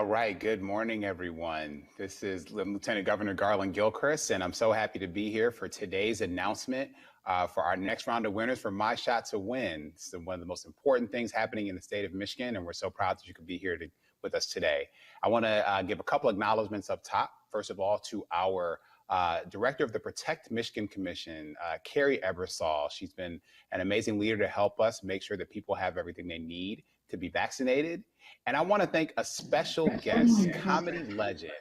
right. Good morning, everyone. This is Lieutenant Governor Garland Gilchrist, and I'm so happy to be here for today's announcement for our next round of winners for My Shot to Win. It's one of the most important things happening in the state of Michigan, and we're so proud that you could be here with us today. I want to give a couple acknowledgments up top. First of all, to our Director of the Protect Michigan Commission, Carrie Ebersol. She's been an amazing leader to help us make sure that people have everything they need to be vaccinated. And I want to thank a special guest, comedy legend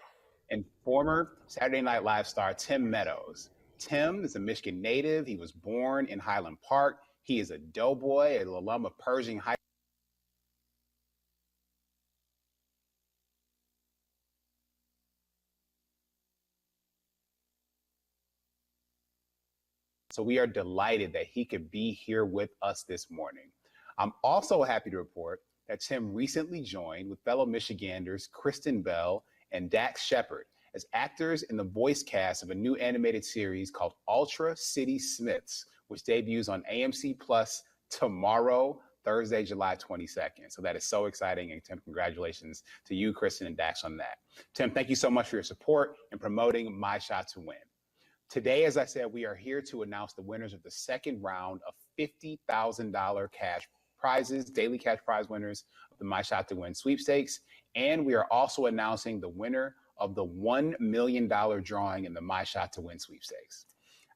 and former Saturday Night Live star, Tim Meadows. Tim is a Michigan native. He was born in Highland Park. He is a doughboy, an alum of Pershing High. So we are delighted that he could be here with us this morning. I'm also happy to report that Tim recently joined with fellow Michiganders Kristen Bell and Dax Shepard as actors in the voice cast of a new animated series called Ultra City Smiths, which debuts on AMC Plus tomorrow, Thursday, July 22nd. So that is so exciting. And Tim, congratulations to you, Kristen, and Dax on that. Tim, thank you so much for your support in promoting My Shot to Win. Today, as I said, we are here to announce the winners of the second round of $50,000 cash prizes, daily cash prize winners of the My Shot to Win sweepstakes. And we are also announcing the winner of the $1 million drawing in the My Shot to Win sweepstakes.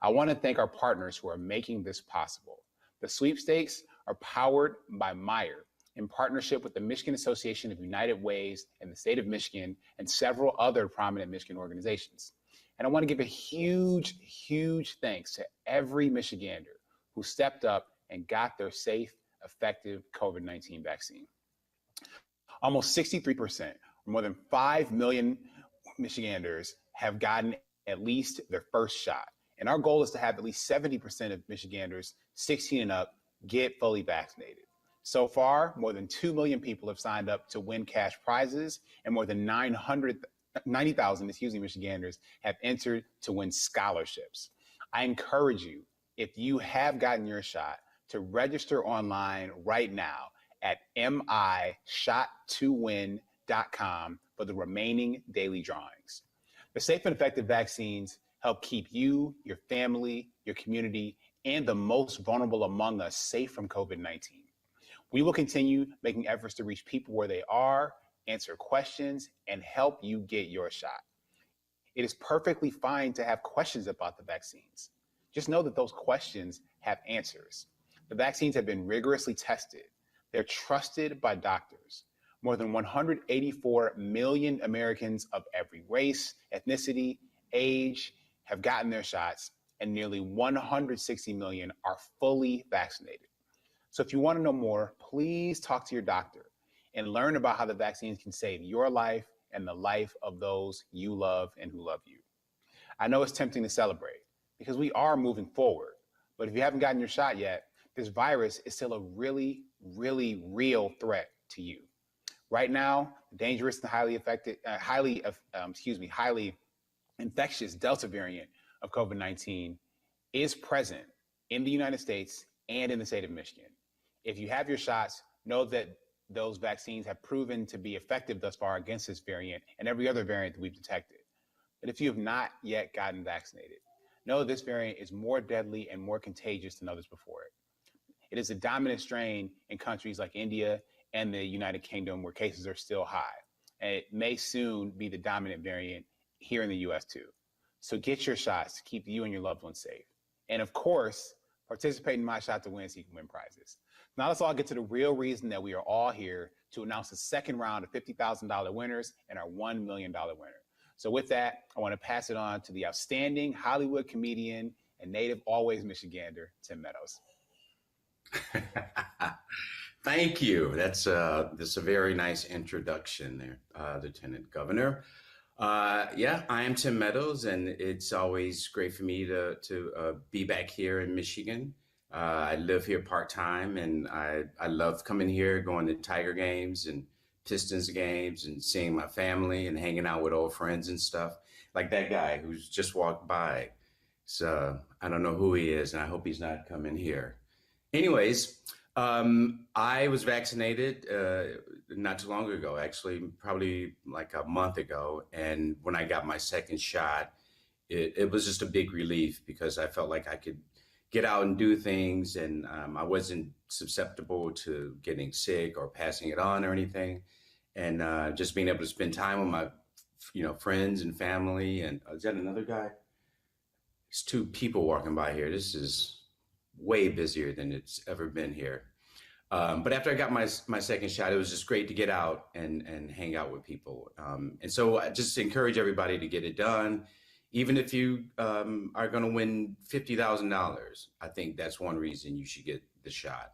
I want to thank our partners who are making this possible. The sweepstakes are powered by Meyer in partnership with the Michigan Association of United Ways and the state of Michigan and several other prominent Michigan organizations. And I want to give a huge, huge thanks to every Michigander who stepped up and got their safe, effective COVID-19 vaccine. Almost 63%, or more than 5 million Michiganders, have gotten at least their first shot. And our goal is to have at least 70% of Michiganders 16 and up get fully vaccinated. So far, more than 2 million people have signed up to win cash prizes, and more than 90,000, Michiganders have entered to win scholarships. I encourage you, if you have gotten your shot, to register online right now at mishot2win.com for the remaining daily drawings. The safe and effective vaccines help keep you, your family, your community, and the most vulnerable among us safe from COVID-19. We will continue making efforts to reach people where they are, answer questions, and help you get your shot. It is perfectly fine to have questions about the vaccines. Just know that those questions have answers. The vaccines have been rigorously tested. They're trusted by doctors. More than 184 million Americans of every race, ethnicity, age have gotten their shots, and nearly 160 million are fully vaccinated. So if you want to know more, please talk to your doctor and learn about how the vaccines can save your life and the life of those you love and who love you. I know it's tempting to celebrate because we are moving forward, but if you haven't gotten your shot yet, this virus is still a really, really real threat to you. Right now, the dangerous and highly infectious Delta variant of COVID-19 is present in the United States and in the state of Michigan. If you have your shots, know that those vaccines have proven to be effective thus far against this variant and every other variant that we've detected. But if you have not yet gotten vaccinated, know this variant is more deadly and more contagious than others before it. It is a dominant strain in countries like India and the United Kingdom where cases are still high. And it may soon be the dominant variant here in the US too. So get your shots to keep you and your loved ones safe. And of course, participate in My Shot to Win so you can win prizes. Now let's all get to the real reason that we are all here to announce the second round of $50,000 winners and our $1 million winner. So with that, I want to pass it on to the outstanding Hollywood comedian and native always Michigander, Tim Meadows. Thank you. That's a very nice introduction there, Lieutenant Governor. I am Tim Meadows, and it's always great for me to be back here in Michigan. I live here part-time, and I love coming here, going to Tiger games and Pistons games and seeing my family and hanging out with old friends and stuff. Like that guy who's just walked by. So I don't know who he is, and I hope he's not coming here. Anyways, I was vaccinated not too long ago, actually, probably like a month ago. And when I got my second shot, it was just a big relief because I felt like I could get out and do things, and I wasn't susceptible to getting sick or passing it on or anything. And just being able to spend time with my, friends and family. And is that another guy? It's two people walking by here. This is way busier than it's ever been here. But after I got my second shot, it was just great to get out and hang out with people. And so I just encourage everybody to get it done. Even if you are going to win $50,000, I think that's one reason you should get the shot.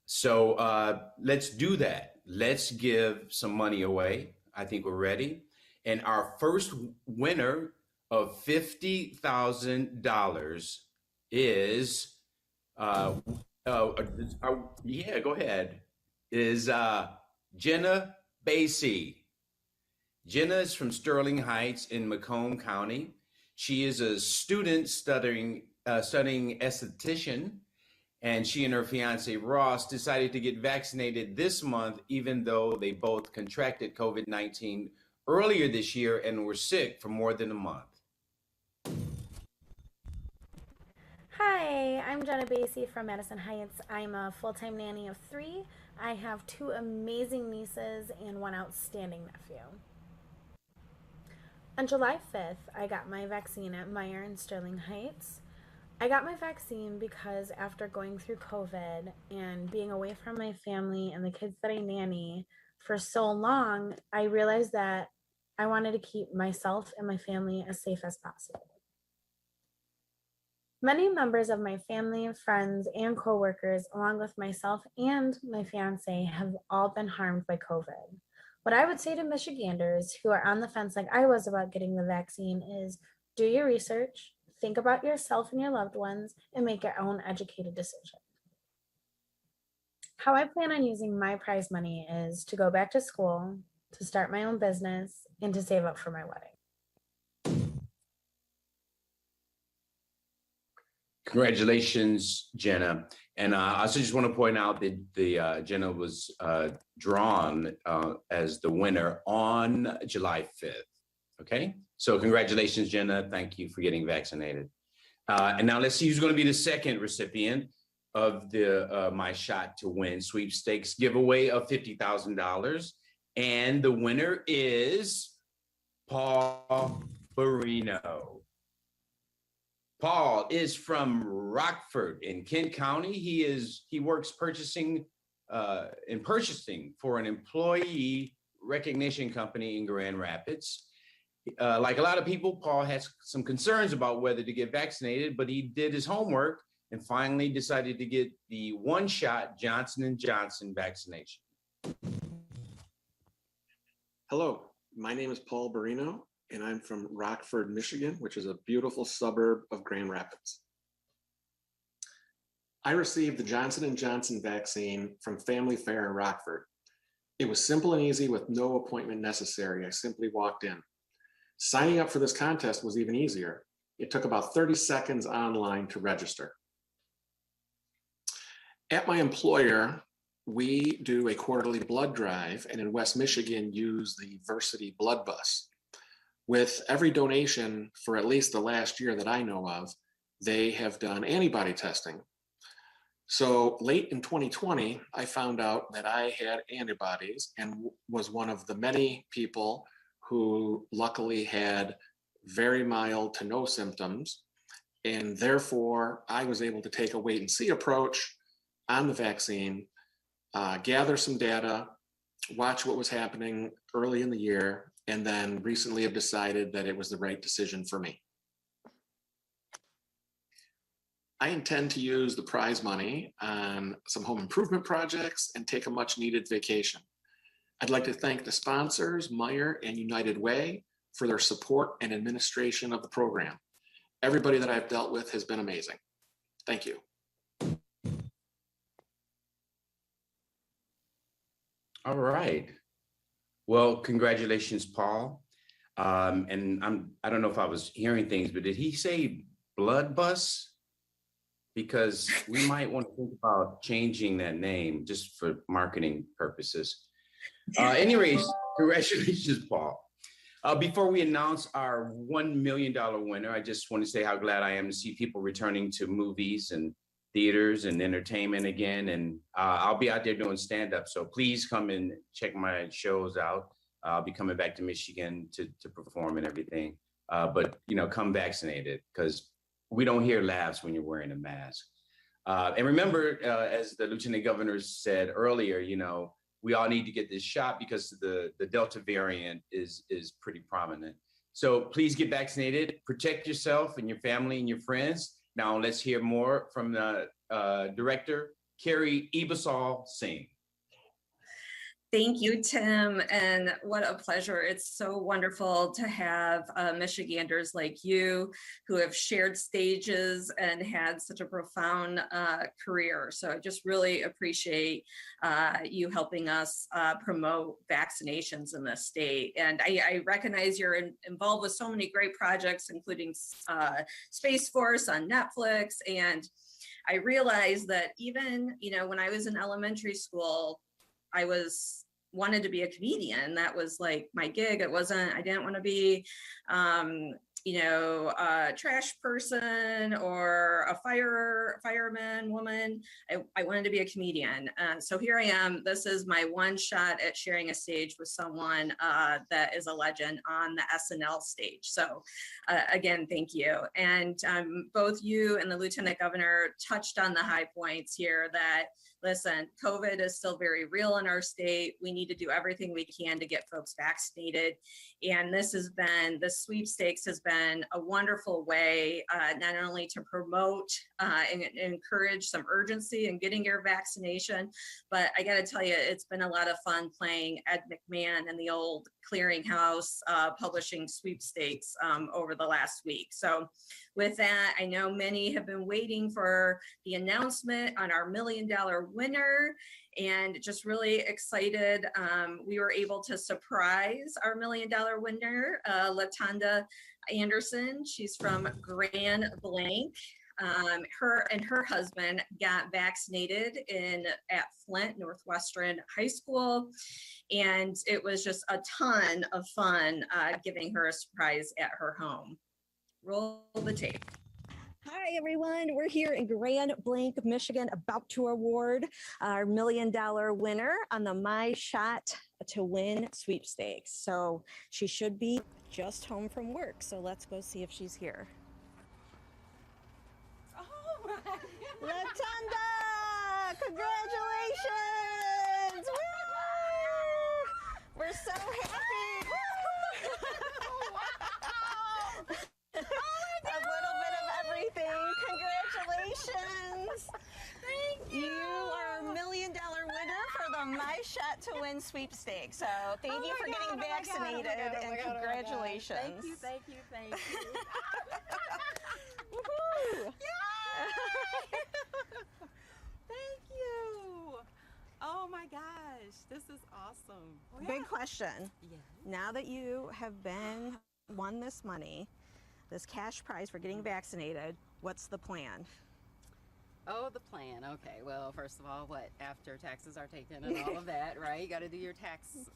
So let's do that. Let's give some money away. I think we're ready. And our first winner of $50,000 is, yeah, go ahead, is Jenna Basie. Jenna is from Sterling Heights in Macomb County. She is a student studying esthetician, and she and her fiance Ross decided to get vaccinated this month, even though they both contracted COVID-19 earlier this year and were sick for more than a month. Hi, I'm Jenna Basie from Madison Heights. I'm a full-time nanny of 3. I have 2 amazing nieces and 1 outstanding nephew. On July 5th, I got my vaccine at Meyer in Sterling Heights. I got my vaccine because after going through COVID and being away from my family and the kids that I nanny for so long, I realized that I wanted to keep myself and my family as safe as possible. Many members of my family, friends, and coworkers, along with myself and my fiance, have all been harmed by COVID. What I would say to Michiganders who are on the fence like I was about getting the vaccine is do your research, think about yourself and your loved ones, and make your own educated decision. How I plan on using my prize money is to go back to school, to start my own business, and to save up for my wedding. Congratulations, Jenna. And I also just want to point out that Jenna was drawn as the winner on July 5th. Okay, so congratulations, Jenna. Thank you for getting vaccinated. And now let's see who's going to be the second recipient of the My Shot to Win sweepstakes giveaway of $50,000. And the winner is Paul Barino. Paul is from Rockford in Kent County. He works purchasing for an employee recognition company in Grand Rapids. Like a lot of people, Paul has some concerns about whether to get vaccinated, but he did his homework and finally decided to get the one-shot Johnson & Johnson vaccination. Hello, my name is Paul Barino, and I'm from Rockford, Michigan, which is a beautiful suburb of Grand Rapids. I received the Johnson & Johnson vaccine from Family Fair in Rockford. It was simple and easy with no appointment necessary. I simply walked in. Signing up for this contest was even easier. It took about 30 seconds online to register. At my employer, we do a quarterly blood drive, and in West Michigan use the Versity Blood Bus. With every donation for at least the last year that I know of, they have done antibody testing. So late in 2020, I found out that I had antibodies and was one of the many people who luckily had very mild to no symptoms. And therefore, I was able to take a wait and see approach on the vaccine, gather some data, watch what was happening early in the year, and then recently have decided that it was the right decision for me. I intend to use the prize money on some home improvement projects and take a much needed vacation. I'd like to thank the sponsors, Meyer and United Way, for their support and administration of the program. Everybody that I've dealt with has been amazing. Thank you. All right. Well, congratulations, Paul. And I don't know if I was hearing things, but did he say blood bus? Because we might want to think about changing that name just for marketing purposes. Anyways, congratulations, Paul. Before we announce our $1 million winner, I just want to say how glad I am to see people returning to movies and theaters and entertainment again. And I'll be out there doing stand-up. So please come and check my shows out. I'll be coming back to Michigan to perform and everything. But, come vaccinated, because we don't hear laughs when you're wearing a mask. And remember, as the Lieutenant Governor said earlier, we all need to get this shot because the Delta variant is pretty prominent. So please get vaccinated, protect yourself and your family and your friends. Now let's hear more from the director, Carrie Ebasal Singh. Thank you, Tim, and what a pleasure. It's so wonderful to have Michiganders like you who have shared stages and had such a profound career. So I just really appreciate you helping us promote vaccinations in this state. And I recognize you're involved with so many great projects, including Space Force on Netflix. And I realized that even, when I was in elementary school, I wanted to be a comedian. That was like my gig. I didn't want to be, a trash person or a fireman woman. I wanted to be a comedian. So here I am. This is my one shot at sharing a stage with someone that is a legend on the SNL stage. So again, thank you. And both you and the Lieutenant Governor touched on the high points here that, listen, COVID is still very real in our state. We need to do everything we can to get folks vaccinated. And the Sweepstakes has been a wonderful way, not only to promote and encourage some urgency in getting your vaccination, but I got to tell you, it's been a lot of fun playing Ed McMahon and the old clearinghouse publishing Sweepstakes over the last week. So with that, I know many have been waiting for the announcement on our $1 million winner, and just really excited. We were able to surprise our $1 million winner, Latanda Anderson. She's from Grand Blanc. Her and her husband got vaccinated at Flint Northwestern High School, and it was just a ton of fun giving her a surprise at her home. Roll the tape. Hi, everyone. We're here in Grand Blanc, Michigan, about to award our $1 million winner on the My Shot to Win sweepstakes. So she should be just home from work. So let's go see if she's here. Oh my God. Latanda! Congratulations! Woo! We're so happy! Wow! A little bit of everything. Congratulations. Thank you. You are $1 million winner for the My Shot to Win sweepstakes. So thank you for getting vaccinated and congratulations. Thank you, thank you, thank you. Woohoo! Yay! Thank you. Oh my gosh, this is awesome. Big question. Yeah. Now that you have won this money, this cash prize for getting vaccinated, what's the plan? Oh, the plan. Okay. Well, first of all, after taxes are taken and all of that, right? You got to do your tax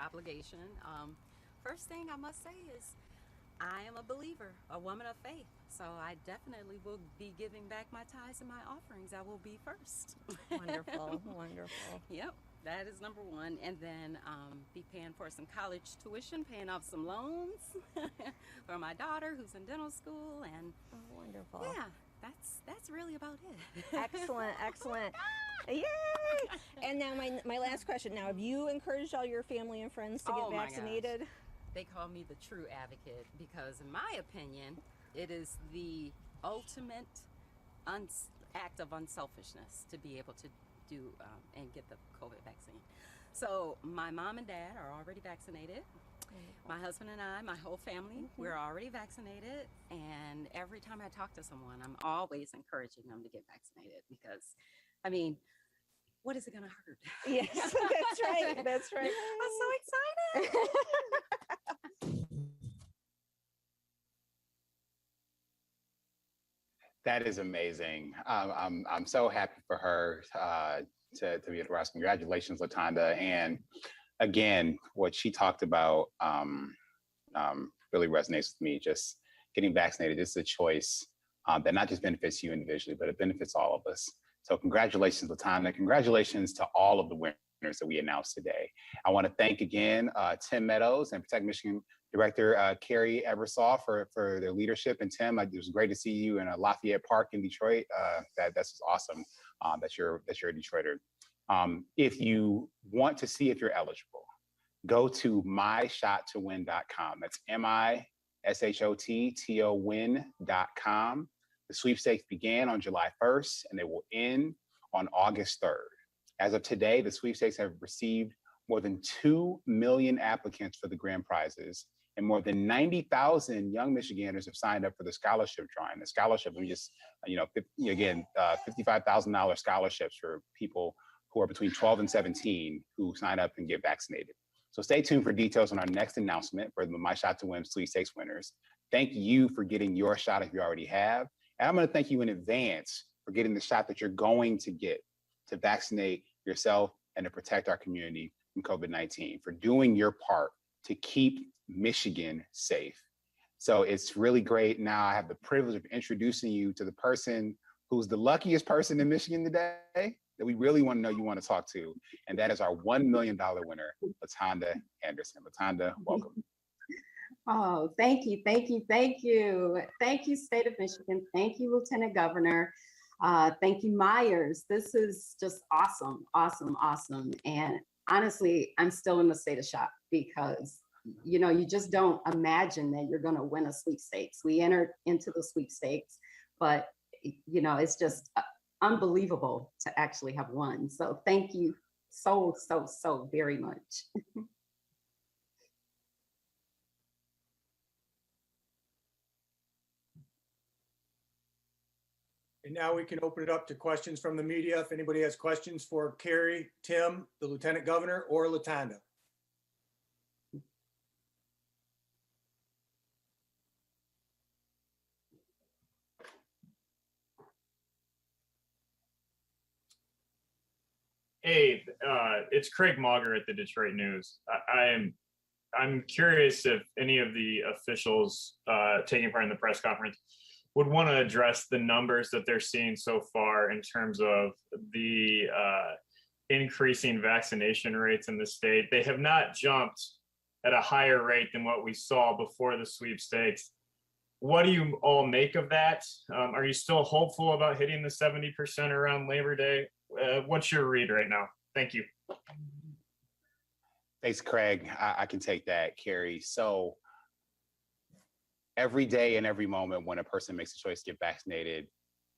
obligation. First thing I must say is I am a believer, a woman of faith. So I definitely will be giving back my tithes and my offerings. I will be first. Wonderful, wonderful. Yep. That is number one. And then be paying for some college tuition, paying off some loans for my daughter who's in dental school. And wonderful. Yeah, that's really about it. Excellent, excellent. Yay! And now my last question. Now, have you encouraged all your family and friends to get vaccinated? They call me the true advocate because, in my opinion, it is the ultimate act of unselfishness to be able to do and get the COVID vaccine. So my mom and dad are already vaccinated. My husband and I, my whole family, we're already vaccinated. And every time I talk to someone, I'm always encouraging them to get vaccinated because, I mean, what is it going to hurt? Yes, that's right. That's right. I'm so excited. That is amazing. I'm so happy for her. to be at Ross. Congratulations, Latanda. And again, what she talked about really resonates with me. Just getting vaccinated is a choice that not just benefits you individually, but it benefits all of us. So congratulations, Latanda. Congratulations to all of the winners that we announced today. I want to thank again Tim Meadows and Protect Michigan Director Carrie Ebersol for their leadership. And Tim, it was great to see you in Lafayette Park in Detroit. That's just awesome that you're a Detroiter. If you want to see if you're eligible, go to myshot2win.com. That's MISHOTTOWin.com. The sweepstakes began on July 1st and they will end on August 3rd. As of today, the sweepstakes have received more than 2 million applicants for the grand prizes, and more than 90,000 young Michiganders have signed up for the scholarship drawing. The scholarship, let me just, $55,000 scholarships for people who are between 12 and 17 who sign up and get vaccinated. So stay tuned for details on our next announcement for the My Shot to Win sweepstakes winners. Thank you for getting your shot if you already have. And I'm going to thank you in advance for getting the shot that you're going to get to vaccinate yourself and to protect our community from COVID-19, for doing your part to keep Michigan safe. So it's really great. Now I have the privilege of introducing you to the person who's the luckiest person in Michigan today that we really want to know you want to talk to. And that is our $1 million winner, Latanda Anderson. Latanda, welcome. Oh, thank you, thank you, thank you. Thank you, State of Michigan. Thank you, Lieutenant Governor. Thank you, Myers. This is just awesome, awesome, awesome. And honestly, I'm still in the state of shock because, you just don't imagine that you're going to win a sweepstakes. We entered into the sweepstakes, but, it's just unbelievable to actually have won. So thank you so, so, so very much. And now we can open it up to questions from the media. If anybody has questions for Carrie, Tim, the Lieutenant Governor, or Latanda. Hey, it's Craig Mauger at the Detroit News. I'm curious if any of the officials taking part in the press conference would want to address the numbers that they're seeing so far in terms of the increasing vaccination rates in the state. They have not jumped at a higher rate than what we saw before the sweepstakes. What do you all make of that? Are you still hopeful about hitting the 70% around Labor Day? What's your read right now? Thank you. Thanks, Craig. I can take that, Carrie. So every day and every moment when a person makes a choice to get vaccinated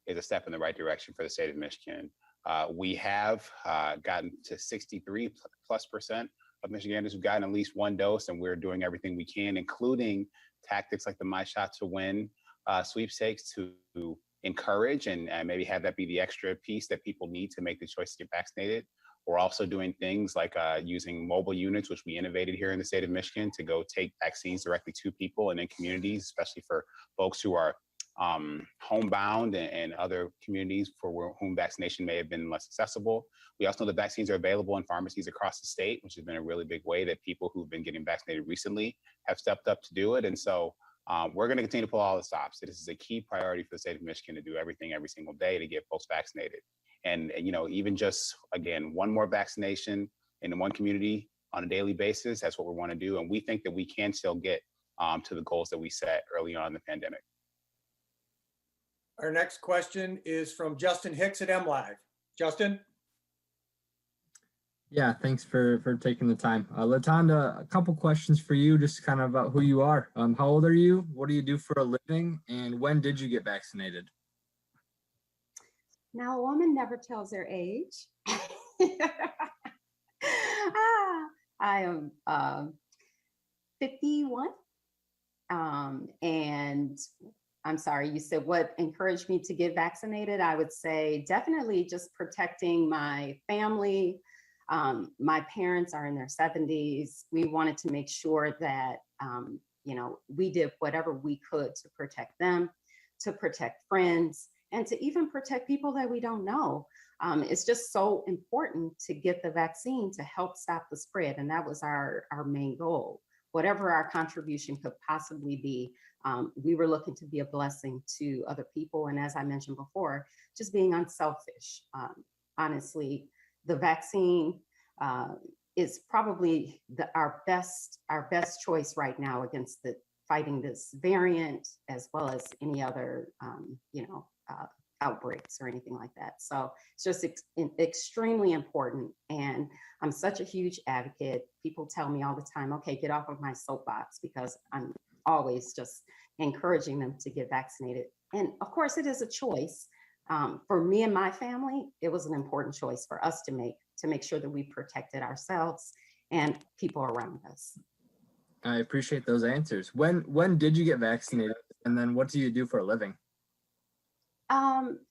is a step in the right direction for the state of Michigan. We have gotten to 63+% of Michiganders who've gotten at least one dose, and we're doing everything we can, including tactics like the My Shot to Win sweepstakes to encourage and maybe have that be the extra piece that people need to make the choice to get vaccinated. We're also doing things like using mobile units, which we innovated here in the state of Michigan, to go take vaccines directly to people and in communities, especially for folks who are homebound and other communities for whom vaccination may have been less accessible. We also know that vaccines are available in pharmacies across the state, which has been a really big way that people who've been getting vaccinated recently have stepped up to do it. And so we're going to continue to pull all the stops. This is a key priority for the state of Michigan to do everything every single day to get folks vaccinated. And even just, again, one more vaccination in one community on a daily basis, that's what we want to do. And we think that we can still get to the goals that we set early on in the pandemic. Our next question is from Justin Hicks at MLive. Justin? Yeah, thanks for taking the time. Latanda, a couple questions for you, just kind of about who you are. How old are you? What do you do for a living? And when did you get vaccinated? Now, a woman never tells their age. I am 51. And I'm sorry, you said what encouraged me to get vaccinated? I would say definitely just protecting my family. My parents are in their 70s. We wanted to make sure that, we did whatever we could to protect them, to protect friends. and to even protect people that we don't know. It's just so important to get the vaccine to help stop the spread. And that was our main goal. Whatever our contribution could possibly be, we were looking to be a blessing to other people. And as I mentioned before, just being unselfish. Honestly, the vaccine is probably our best choice right now against fighting this variant, as well as any other, outbreaks or anything like that. So it's just extremely important. And I'm such a huge advocate. People tell me all the time, okay, get off of my soapbox, because I'm always just encouraging them to get vaccinated. And of course, it is a choice. For me and my family, it was an important choice for us to make sure that we protected ourselves and people around us. I appreciate those answers. When did you get vaccinated? And then what do you do for a living?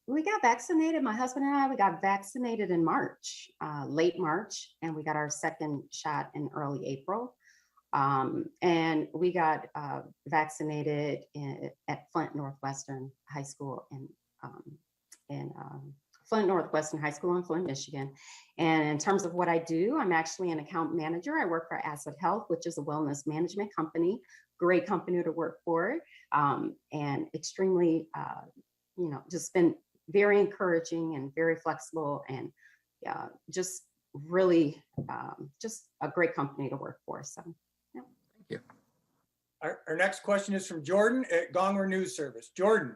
We got vaccinated, my husband and I, we got vaccinated in March, late March, and we got our second shot in early April. And we got vaccinated at Flint Northwestern High School in Flint Northwestern High School in Flint, Michigan. And in terms of what I do, I'm actually an account manager. I work for Asset Health, which is a wellness management company, great company to work for, and extremely, just been very encouraging and very flexible, and just really just a great company to work for. So, yeah. Thank you. Our next question is from Jordan at Gongwer News Service. Jordan.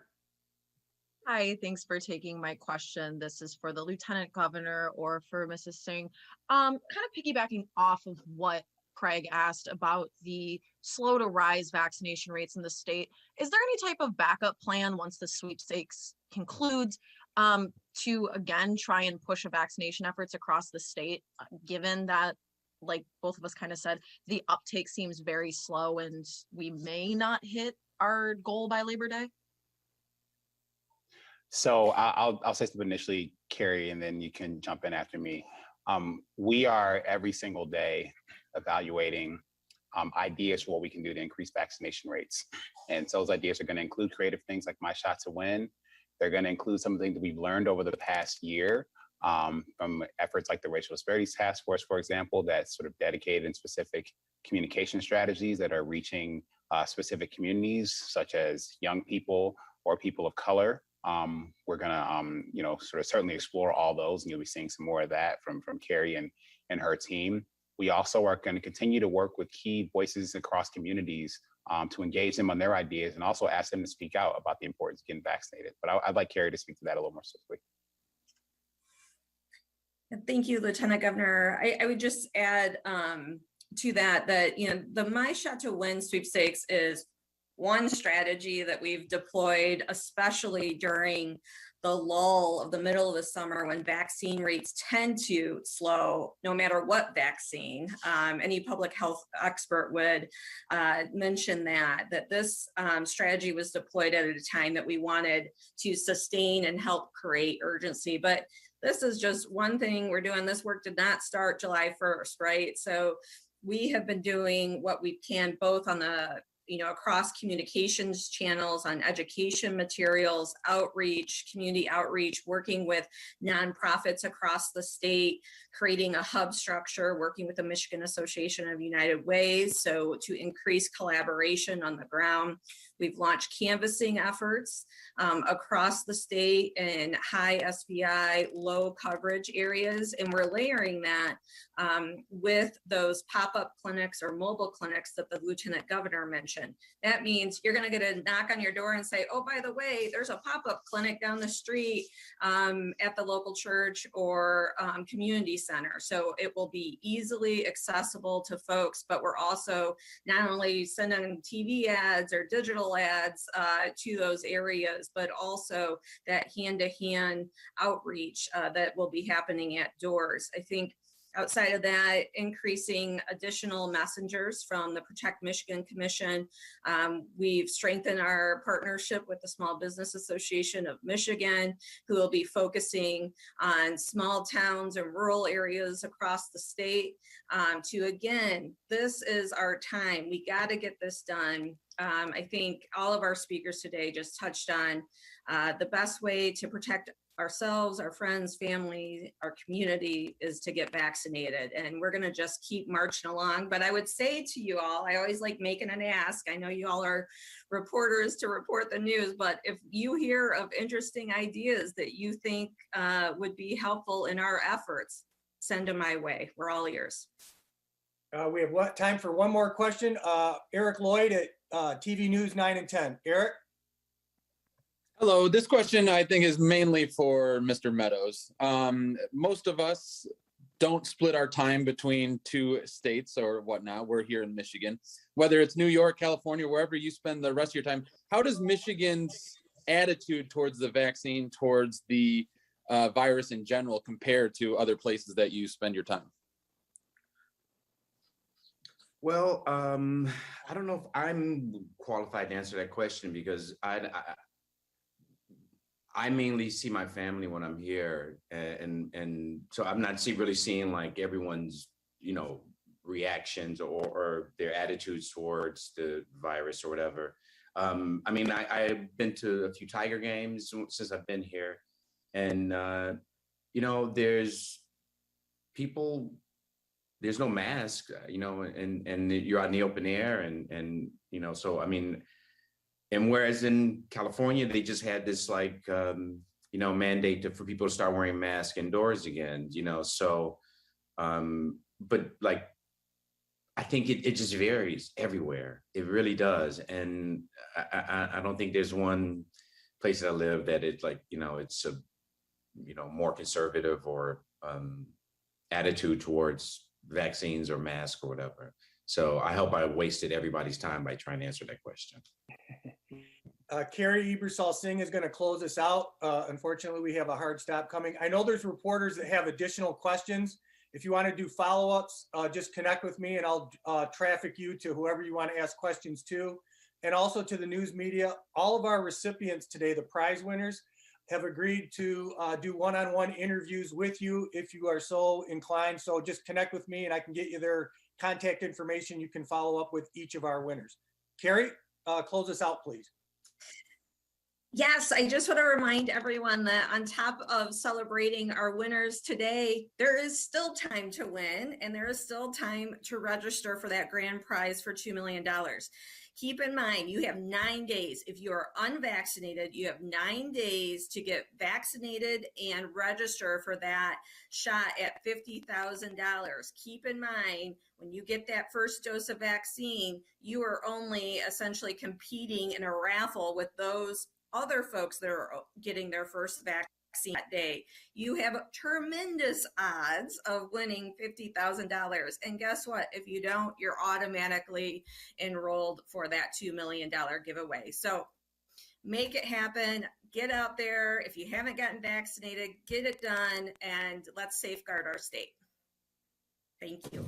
Hi, thanks for taking my question. This is for the Lieutenant Governor or for Mrs. Singh. Kind of piggybacking off of what Craig asked about the slow to rise vaccination rates in the state. Is there any type of backup plan once the sweepstakes concludes to again try and push vaccination efforts across the state, given that, like both of us kind of said, the uptake seems very slow and we may not hit our goal by Labor Day? So I'll say something initially, Carrie, and then you can jump in after me. We are every single day evaluating ideas for what we can do to increase vaccination rates. And so those ideas are going to include creative things like My Shot to Win. They're going to include some of the things that we've learned over the past year from efforts like the Racial Disparities Task Force, for example, that's sort of dedicated in specific communication strategies that are reaching specific communities, such as young people or people of color. We're going to, sort of certainly explore all those, and you'll be seeing some more of that from Carrie and her team. We also are going to continue to work with key voices across communities to engage them on their ideas and also ask them to speak out about the importance of getting vaccinated. But I'd like Carrie to speak to that a little more specifically. Thank you, Lieutenant Governor. I would just add to that, the My Shot to Win sweepstakes is one strategy that we've deployed, especially during the lull of the middle of the summer when vaccine rates tend to slow, no matter what vaccine. Any public health expert would mention that this strategy was deployed at a time that we wanted to sustain and help create urgency. But this is just one thing we're doing. This work did not start July 1st, right? So we have been doing what we can, both on the across communications channels, on education materials, outreach, community outreach, working with nonprofits across the state, creating a hub structure, working with the Michigan Association of United Ways, so to increase collaboration on the ground. We've launched canvassing efforts across the state in high SVI, low coverage areas, and we're layering that with those pop-up clinics or mobile clinics that the Lieutenant Governor mentioned. That means you're going to get a knock on your door and say, oh, by the way, there's a pop-up clinic down the street at the local church or community center. So it will be easily accessible to folks, but we're also not only sending TV ads or digital ads to those areas, but also that hand-to-hand outreach that will be happening at doors. I think Outside of that, increasing additional messengers from the Protect Michigan Commission. We've strengthened our partnership with the Small Business Association of Michigan, who will be focusing on small towns and rural areas across the state. Again, this is our time. We got to get this done. I think all of our speakers today just touched on the best way to protect ourselves, our friends, family, our community is to get vaccinated. And we're going to just keep marching along. But I would say to you all, I always like making an ask. I know you all are reporters to report the news, but if you hear of interesting ideas that you think would be helpful in our efforts, send them my way. We're all ears. We have time for one more question. Eric Lloyd at TV News 9 and 10. Eric? Hello, this question I think is mainly for Mr. Meadows. Most of us don't split our time between two states or whatnot. We're here in Michigan. Whether it's New York, California, wherever you spend the rest of your time, how does Michigan's attitude towards the vaccine, towards the virus in general, compare to other places that you spend your time? Well, I don't know if I'm qualified to answer that question because I mainly see my family when I'm here, and so I'm not really seeing like everyone's, reactions or their attitudes towards the virus or whatever. I mean, I've been to a few Tiger games since I've been here, and there's people. There's no mask, and you're out in the open air, and so I mean. And whereas in California, they just had this mandate for people to start wearing masks indoors again, so, but like, I think it just varies everywhere. It really does. And I don't think there's one place that I live that it's like, it's a, more conservative or attitude towards vaccines or masks or whatever. So I hope I wasted everybody's time by trying to answer that question. Carrie Ebersol Singh is going to close us out. Unfortunately, we have a hard stop coming. I know there's reporters that have additional questions. If you want to do follow-ups, just connect with me and I'll traffic you to whoever you want to ask questions to. And also to the news media. All of our recipients today, the prize winners, have agreed to do one-on-one interviews with you if you are so inclined. So just connect with me and I can get you their contact information. You can follow up with each of our winners. Carrie, close us out, please. Yes, I just want to remind everyone that on top of celebrating our winners today, there is still time to win and there is still time to register for that grand prize for $2 million. Keep in mind, you have 9 days. If you are unvaccinated, you have 9 days to get vaccinated and register for that shot at $50,000. Keep in mind, when you get that first dose of vaccine, you are only essentially competing in a raffle with those other folks that are getting their first vaccine that day. You have tremendous odds of winning $50,000. And guess what? If you don't, you're automatically enrolled for that $2 million giveaway. So make it happen. Get out there. If you haven't gotten vaccinated, get it done, and let's safeguard our state. Thank you.